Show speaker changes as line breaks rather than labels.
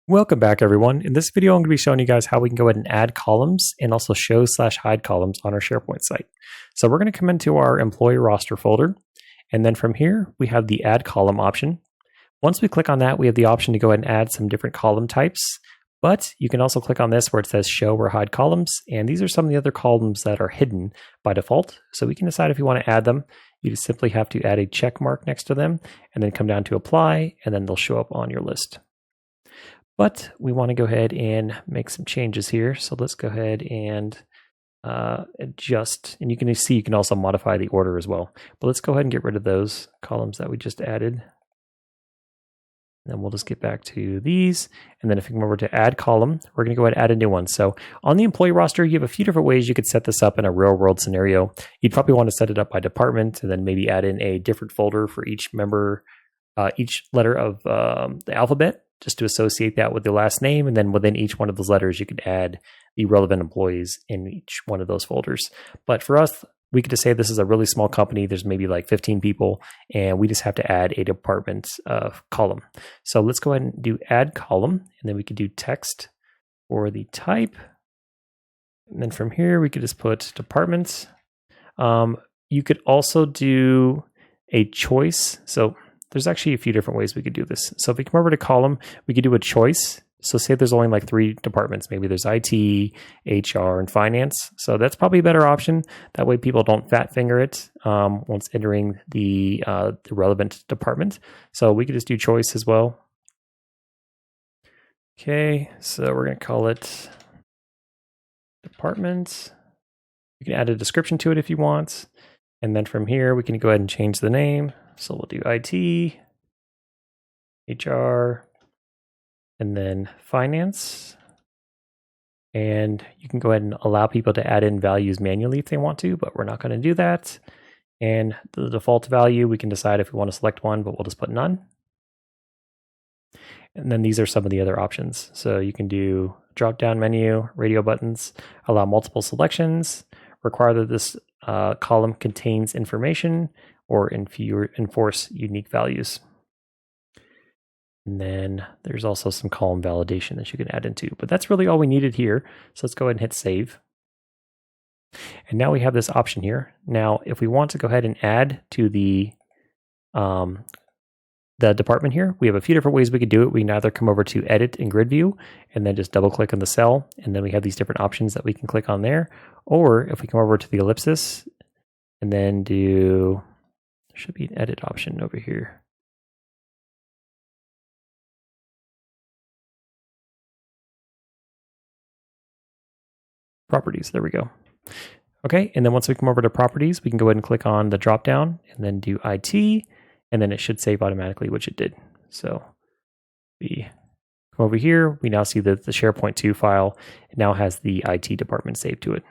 Welcome back, everyone. In this video, I'm going to be showing you guys how we can go ahead and add columns and also show/hide columns on our SharePoint site. So we're going to come into our employee roster folder, and then from here, we have the add column option. Once we click on that, we have the option to go ahead and add some different column types, but you can also click on this where it says show or hide columns, and these are some of the other columns that are hidden by default. So we can decide if you want to add them. You just simply have to add a check mark next to them, and then come down to apply, and then they'll show up on your list. But we want to go ahead and make some changes here. So let's go ahead and adjust. And you can see you can also modify the order as well. But let's go ahead and get rid of those columns that we just added. And then we'll just get back to these. And then if we come over to add column, we're going to go ahead and add a new one. So on the employee roster, you have a few different ways you could set this up in a real world scenario. You'd probably want to set it up by department and then maybe add in a different folder for each member, each letter of the alphabet, just to associate that with the last name. And then within each one of those letters, you could add the relevant employees in each one of those folders. But for us, we could just say this is a really small company. There's maybe like 15 people, and we just have to add a department column. So let's go ahead and do add column, and then we could do text for the type. And then from here, we could just put departments. You could also do a choice. So there's actually a few different ways we could do this. So if we come over to column, we could do a choice. So say there's only like 3 departments. Maybe there's IT, HR, and finance. So that's probably a better option. That way people don't fat finger it once entering the relevant department. So we could just do choice as well. Okay, so we're going to call it department. You can add a description to it if you want. And then from here, we can go ahead and change the name. So we'll do IT, HR, and then finance. And you can go ahead and allow people to add in values manually if they want to, but we're not going to do that. And the default value, we can decide if we want to select one, but we'll just put none. And then these are some of the other options. So you can do drop-down menu, radio buttons, allow multiple selections, require that this column contains information, or enforce unique values. And then there's also some column validation that you can add into, but that's really all we needed here. So let's go ahead and hit save. And now we have this option here. Now, if we want to go ahead and add to the department here, we have a few different ways we could do it. We can either come over to edit in grid view and then just double click on the cell. And then we have these different options that we can click on there. Or if we come over to the ellipsis and then do, there should be an edit option over here. Properties, there we go. Okay, and then once we come over to properties, we can go ahead and click on the drop down and then do IT, and then it should save automatically, which it did. So we come over here, we now see that the SharePoint 2 file now has the IT department saved to it.